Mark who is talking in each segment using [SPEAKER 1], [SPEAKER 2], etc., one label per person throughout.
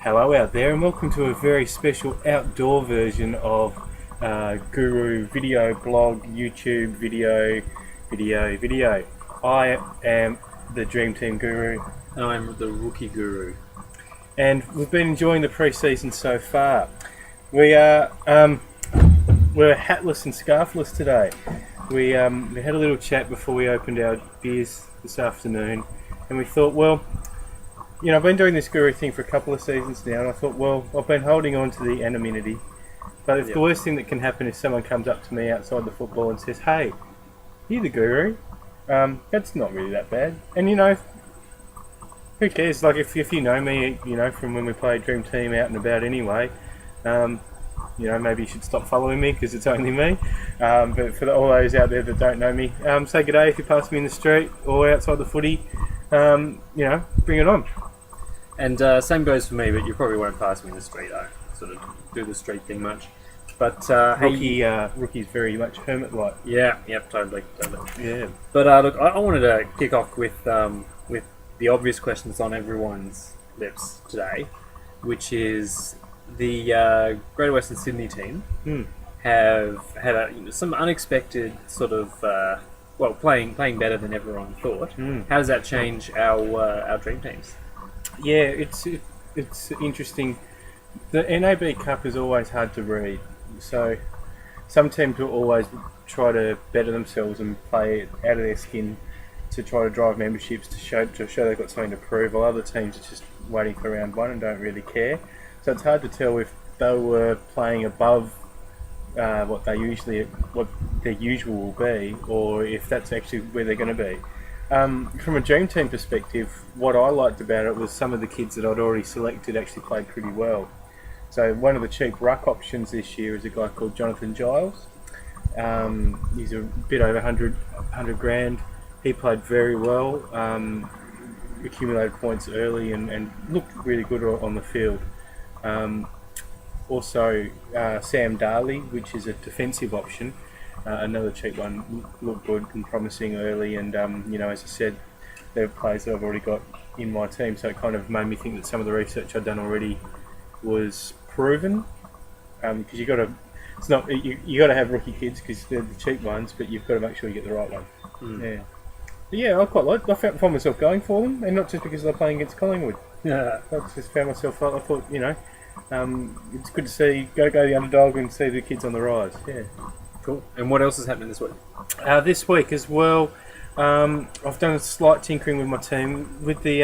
[SPEAKER 1] Hello out there, and welcome to a very special outdoor version of Guru video blog, YouTube video. I am the Dream Team Guru.
[SPEAKER 2] I'm the Rookie Guru.
[SPEAKER 1] And we've been enjoying the pre-season so far. We are we're hatless and scarfless today. We had a little chat before we opened our beers this afternoon, and we thought, well, you know, I've been doing this Guru thing for a couple of seasons now, and I thought, well, I've been holding on to the anonymity. But if the worst thing that can happen is someone comes up to me outside the football and says, "Hey, you're the Guru," that's not really that bad. And you know, who cares? Like if you know me, you know, from when we played Dream Team out and about anyway, you know, maybe you should stop following me because it's only me. But for all those out there that don't know me, say good day if you pass me in the street or outside the footy. You know, bring it on.
[SPEAKER 2] And same goes for me, but you probably won't pass me in the street. I sort of do the street thing much. But
[SPEAKER 1] Rookie's very much hermit-like.
[SPEAKER 2] Totally.
[SPEAKER 1] Yeah.
[SPEAKER 2] But look, I wanted to kick off with the obvious questions on everyone's lips today, which is the Greater Western Sydney team have had some unexpected sort of playing better than everyone thought. How does that change our dream teams?
[SPEAKER 1] Yeah, it's interesting. The NAB Cup is always hard to read. So some teams will always try to better themselves and play out of their skin to try to drive memberships to show they've got something to prove, while other teams are just waiting for round one and don't really care. So it's hard to tell if they were playing above what their usual will be, or if that's actually where they're going to be. From a dream team perspective, what I liked about it was some of the kids that I'd already selected actually played pretty well. So one of the cheap ruck options this year is a guy called Jonathan Giles. He's a bit over 100 grand. He played very well, accumulated points early and looked really good on the field. Also, Sam Darley, which is a defensive option, another cheap one, looked good and promising early. And you know, as I said, they're players that I've already got in my team, so it kind of made me think that some of the research I'd done already was proven. Because you got to have rookie kids because they're the cheap ones, but you've got to make sure you get the right one. Yeah. But yeah, I quite liked. I found myself going for them, and not just because they're playing against Collingwood. I just found myself. I thought, you know, it's good to see go the underdog and see the kids on the rise. Yeah,
[SPEAKER 2] cool. And what else is happening this week?
[SPEAKER 1] This week as well, I've done a slight tinkering with my team with the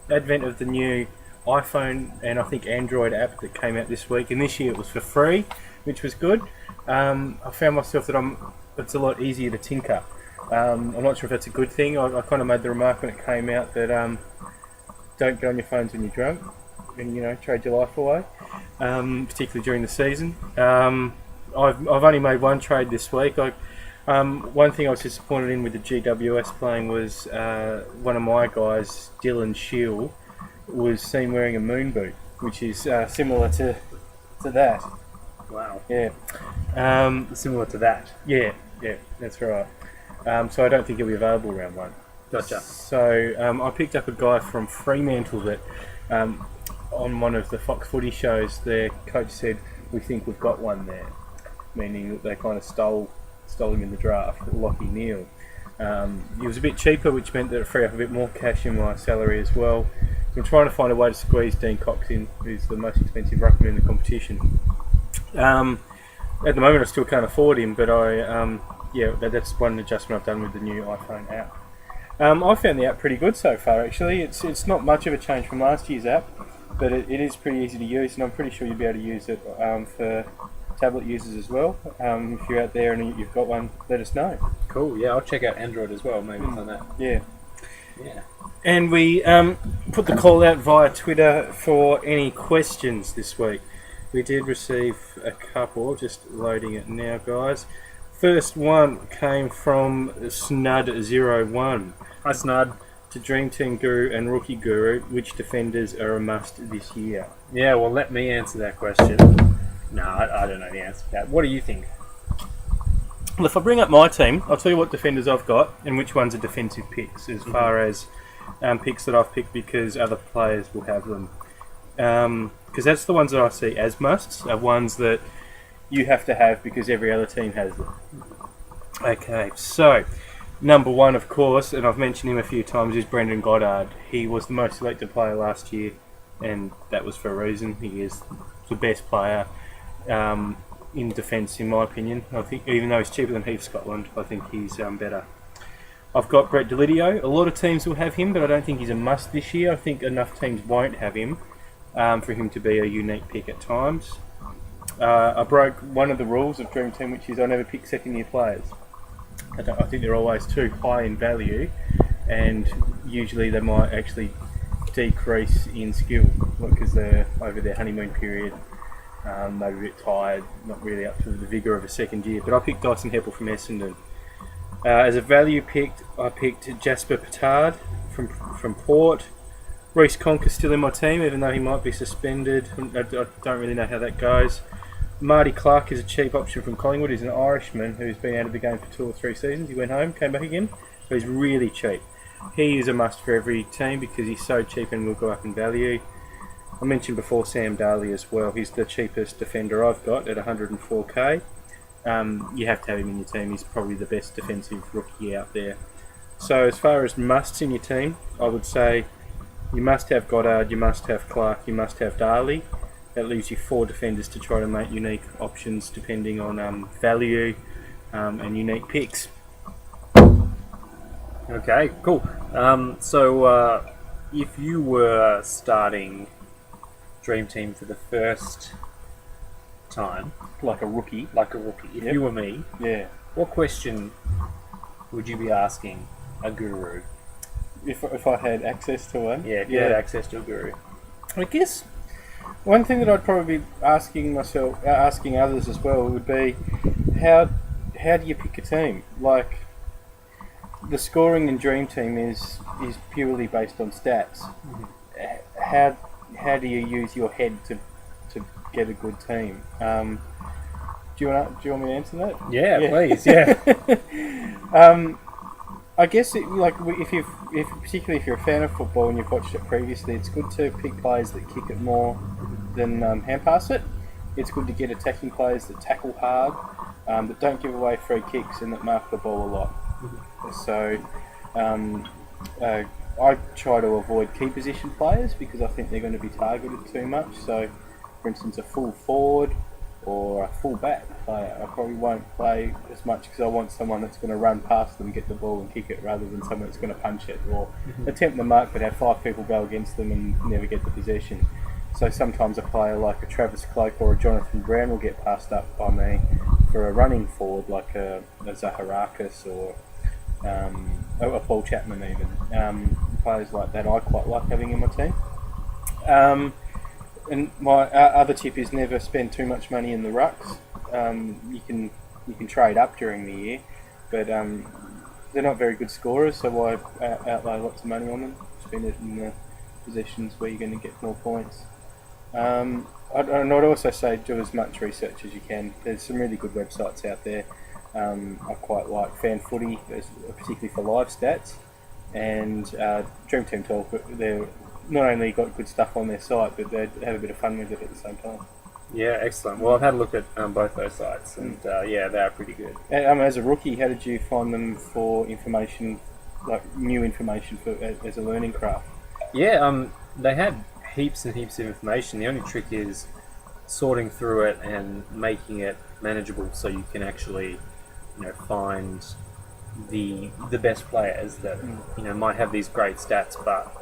[SPEAKER 1] advent of the new iPhone and I think Android app that came out this week. And this year it was for free, which was good. I found myself that it's a lot easier to tinker. I'm not sure if that's a good thing. I kind of made the remark when it came out that don't get on your phones when you're drunk and, you know, trade your life away, particularly during the season. I've only made one trade this week. One thing I was disappointed in with the GWS playing was one of my guys, Dylan Shield, was seen wearing a moon boot, which is similar to that.
[SPEAKER 2] Wow.
[SPEAKER 1] Yeah.
[SPEAKER 2] Similar to that.
[SPEAKER 1] Yeah, that's right. So I don't think he'll be available round one.
[SPEAKER 2] Gotcha.
[SPEAKER 1] So I picked up a guy from Fremantle that on one of the Fox Footy shows, their coach said, "We think we've got one there," meaning that they kind of stole him in the draft, Lockie Neal. He was a bit cheaper, which meant that it freed up a bit more cash in my salary as well. So I'm trying to find a way to squeeze Dean Cox in, who's the most expensive ruckman in the competition. At the moment I still can't afford him, but that's one adjustment I've done with the new iPhone app. I found the app pretty good so far actually. It's not much of a change from last year's app, but it is pretty easy to use, and I'm pretty sure you'll be able to use it for tablet users as well. If you're out there and you've got one, let us know.
[SPEAKER 2] Cool, yeah, I'll check out Android as well, maybe it's on that.
[SPEAKER 1] Yeah. And we put the call out via Twitter for any questions this week. We did receive a couple, just loading it now, guys. First one came from Snud01.
[SPEAKER 2] Hi, Snud.
[SPEAKER 1] To Dream Team Guru and Rookie Guru, which defenders are a must this year?
[SPEAKER 2] Yeah, well, let me answer that question. No, I don't know the answer to that. What do you think?
[SPEAKER 1] Well, if I bring up my team, I'll tell you what defenders I've got and which ones are defensive picks, as far as picks that I've picked because other players will have them. because that's the ones that I see as musts, are ones that you have to have because every other team has them. Okay, so number one, of course, and I've mentioned him a few times, is Brendan Goddard. He was the most selected player last year, and that was for a reason. He is the best player in defence, in my opinion. I think, even though he's cheaper than Heath Scotland, I think he's better. I've got Brett Delidio. A lot of teams will have him, but I don't think he's a must this year. I think enough teams won't have him for him to be a unique pick at times. I broke one of the rules of Dream Team, which is I never pick second-year players. I think they're always too high in value, and usually they might actually decrease in skill because they're over their honeymoon period. Maybe a bit tired, not really up to the vigour of a second year. But I picked Dyson Heppel from Essendon. As a value pick, I picked Jasper Petard from Port. Reece Conker's still in my team, even though he might be suspended. I don't really know how that goes. Marty Clark is a cheap option from Collingwood. He's an Irishman who's been out of the game for 2 or 3 seasons. He went home, came back again, so he's really cheap. He is a must for every team because he's so cheap and will go up in value. I mentioned before Sam Darley as well. He's the cheapest defender I've got at 104k. You have to have him in your team. He's probably the best defensive rookie out there. So as far as musts in your team, I would say you must have Goddard, you must have Clark, you must have Darley. That leaves you 4 defenders to try to make unique options depending on value and unique picks.
[SPEAKER 2] Okay, cool. So if you were starting Dream Team for the first time,
[SPEAKER 1] Like a rookie.
[SPEAKER 2] if you were me,
[SPEAKER 1] Yeah.
[SPEAKER 2] what question would you be asking a guru?
[SPEAKER 1] If I had access to one.
[SPEAKER 2] Yeah, if you had access to a guru.
[SPEAKER 1] I guess one thing that I'd probably be asking myself, asking others as well, would be how do you pick a team? Like the scoring in Dream Team is purely based on stats. Mm-hmm. How do you use your head to get a good team? Do you want me to answer that?
[SPEAKER 2] Yeah. Please. Yeah.
[SPEAKER 1] I guess particularly if you're a fan of football and you've watched it previously, it's good to pick players that kick it more than hand pass it. It's good to get attacking players that tackle hard, that don't give away free kicks and that mark the ball a lot. Mm-hmm. So I try to avoid key position players because I think they're going to be targeted too much. So, for instance, a full forward or a full back player, I probably won't play as much because I want someone that's going to run past them, get the ball and kick it, rather than someone that's going to punch it or attempt the mark but have 5 people go against them and never get the possession. So sometimes a player like a Travis Cloke or a Jonathan Brown will get passed up by me for a running forward like a Zaharakis or a Paul Chapman even. Players like that I quite like having in my team. And my other tip is never spend too much money in the rucks. You can trade up during the year, but they're not very good scorers, so why outlay lots of money on them? Spend it in the positions where you're going to get more points. I'd also say do as much research as you can. There's some really good websites out there. I quite like Fan Footy, particularly for live stats, and Dream Team Talk. They're not only got good stuff on their site, but they have a bit of fun with it at the same time.
[SPEAKER 2] Yeah, excellent. Well, I've had a look at both those sites, and yeah, they are pretty good.
[SPEAKER 1] As a rookie, how did you find them for information, like new information as a learning craft?
[SPEAKER 2] Yeah, they had heaps and heaps of information. The only trick is sorting through it and making it manageable so you can actually, find the best players that might have these great stats, but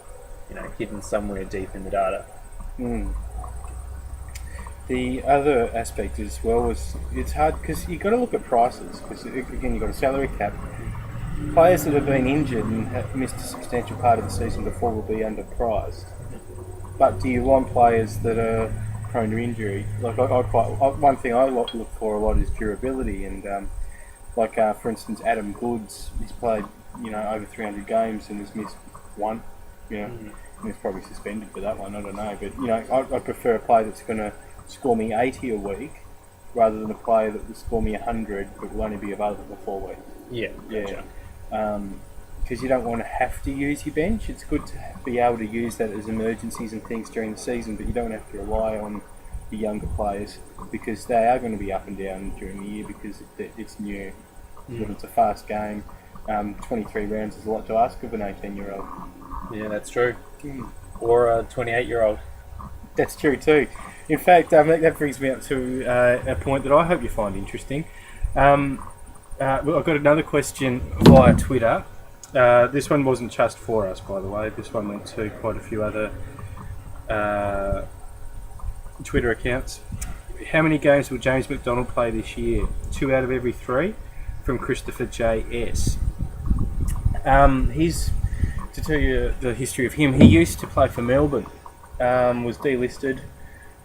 [SPEAKER 2] hidden somewhere deep in the data.
[SPEAKER 1] The other aspect as well is it's hard because you've got to look at prices because again you've got a salary cap. Players that have been injured and have missed a substantial part of the season before will be underpriced. But do you want players that are prone to injury? Like one thing I look for a lot is durability, and for instance Adam Goods, he's played over 300 games and has missed one. And he's probably suspended for that one. I don't know, but I prefer a player that's going to score me 80 a week rather than a player that will score me 100 but will only be available for 4 weeks.
[SPEAKER 2] Yeah, gotcha.
[SPEAKER 1] Yeah. because you don't want to have to use your bench. It's good to be able to use that as emergencies and things during the season, but you don't have to rely on the younger players because they are going to be up and down during the year because it's new. It's a fast game. 23 rounds is a lot to ask of an 18-year-old.
[SPEAKER 2] Yeah, that's true. Or a 28-year-old.
[SPEAKER 1] That's true too. In fact, that brings me up to a point that I hope you find interesting. Well, I've got another question via Twitter. This one wasn't just for us, by the way. This one went to quite a few other Twitter accounts. How many games will James McDonald play this year? 2 out of every 3, from Christopher J.S. To tell you the history of him, he used to play for Melbourne, was delisted,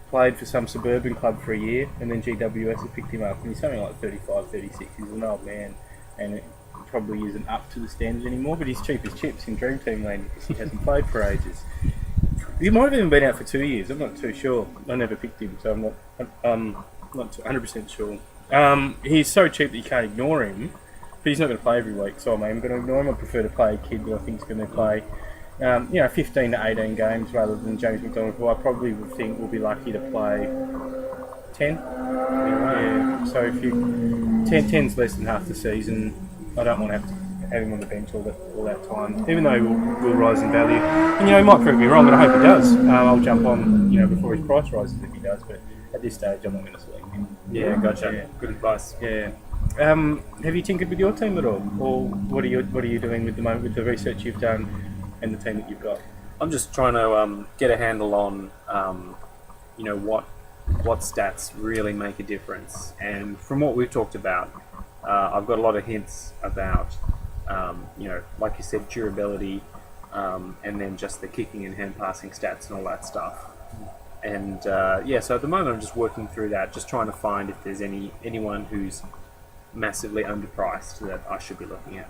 [SPEAKER 1] played for some suburban club for a year, and then GWS had picked him up, and he's something like 35, 36. He's an old man, and it probably isn't up to the standard anymore, but he's cheap as chips in Dream Team land because he hasn't played for ages. He might have even been out for 2 years, I'm not too sure. I never picked him, so I'm not 100% sure. He's so cheap that you can't ignore him, but he's not going to play every week, so I'm going to ignore him. I prefer to play a kid that I think is going to play 15 to 18 games rather than James McDonald, who I probably would think will be lucky to play 10. Yeah, so if 10's less than half the season, I don't want to have him on the bench all that time, even though he will rise in value. And he might prove me wrong, but I hope he does. I'll jump on before his price rises if he does, but at this stage I'm not going to select him.
[SPEAKER 2] Yeah, gotcha.
[SPEAKER 1] Yeah.
[SPEAKER 2] Good advice.
[SPEAKER 1] Yeah. Have you tinkered with your team at all, or what are you doing with the research you've done and the team that you've got?
[SPEAKER 2] I'm just trying to get a handle on what stats really make a difference, and from what we've talked about, I've got a lot of hints about like you said, durability, and then just the kicking and hand passing stats and all that stuff. And so at the moment I'm just working through that, just trying to find if there's anyone who's massively underpriced that I should be looking at.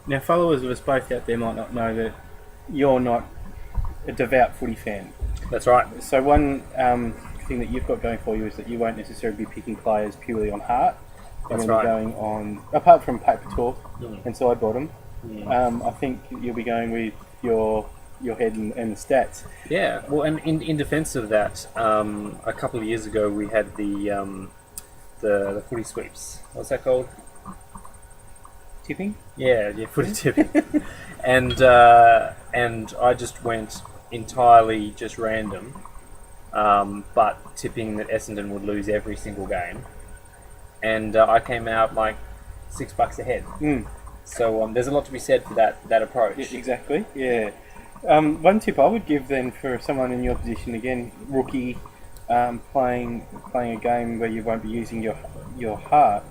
[SPEAKER 1] Now, followers of us both out there might not know that you're not a devout footy fan.
[SPEAKER 2] That's right.
[SPEAKER 1] So one thing that you've got going for you is that you won't necessarily be picking players purely on heart.
[SPEAKER 2] That's
[SPEAKER 1] right. Going on, apart from paper talk and side bottom, I think you'll be going with your head and the stats.
[SPEAKER 2] Yeah, well, and in defence of that, a couple of years ago we had the footy sweeps. What's that called?
[SPEAKER 1] Tipping?
[SPEAKER 2] Yeah, footy tipping. and I just went entirely just random, but tipping that Essendon would lose every single game. And I came out like $6 ahead. So there's a lot to be said for that approach.
[SPEAKER 1] Yeah, exactly. Yeah. One tip I would give then for someone in your position, again, rookie, playing a game where you won't be using your heart,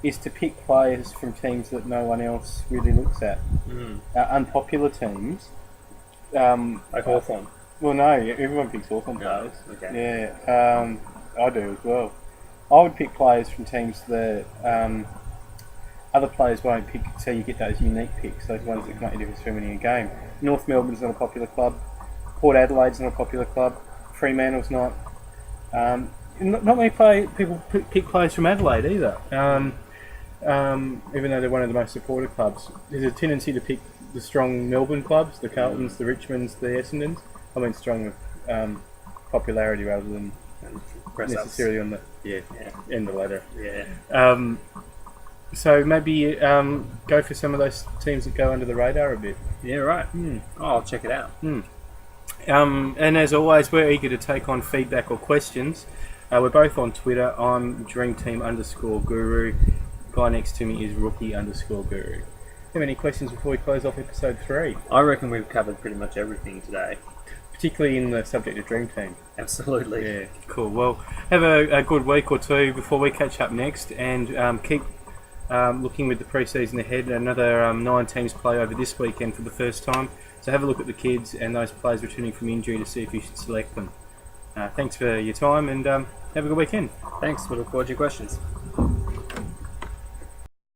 [SPEAKER 1] is to pick players from teams that no one else really looks at. Unpopular teams.
[SPEAKER 2] Like Hawthorn.
[SPEAKER 1] Well, no, everyone picks Hawthorn players.
[SPEAKER 2] Okay.
[SPEAKER 1] Yeah, I do as well. I would pick players from teams that other players won't pick, so you get those unique picks, those ones that can make a difference for winning a game. North Melbourne's not a popular club. Port Adelaide's not a popular club. Fremantle's not. Not many people pick players from Adelaide either. Even though they're one of the most supported clubs, there's a tendency to pick the strong Melbourne clubs, the Carltons, the Richmonds, the Essendons. I mean strong popularity rather than necessarily on the end of the ladder.
[SPEAKER 2] Yeah.
[SPEAKER 1] So maybe go for some of those teams that go under the radar a bit.
[SPEAKER 2] Yeah, right. Oh, I'll check it out.
[SPEAKER 1] And as always, we're eager to take on feedback or questions. We're both on Twitter. I'm DreamTeam_Guru. Guy next to me is Rookie_Guru. Have any questions before we close off episode 3?
[SPEAKER 2] I reckon we've covered pretty much everything today.
[SPEAKER 1] Particularly in the subject of Dream Team.
[SPEAKER 2] Absolutely.
[SPEAKER 1] Yeah, cool. Well, have a good week or two before we catch up next, and keep looking with the pre-season ahead. Another 9 teams play over this weekend for the first time, so have a look at the kids and those players returning from injury to see if you should select them. Thanks for your time, and have a good weekend.
[SPEAKER 2] Thanks. We look forward to your questions.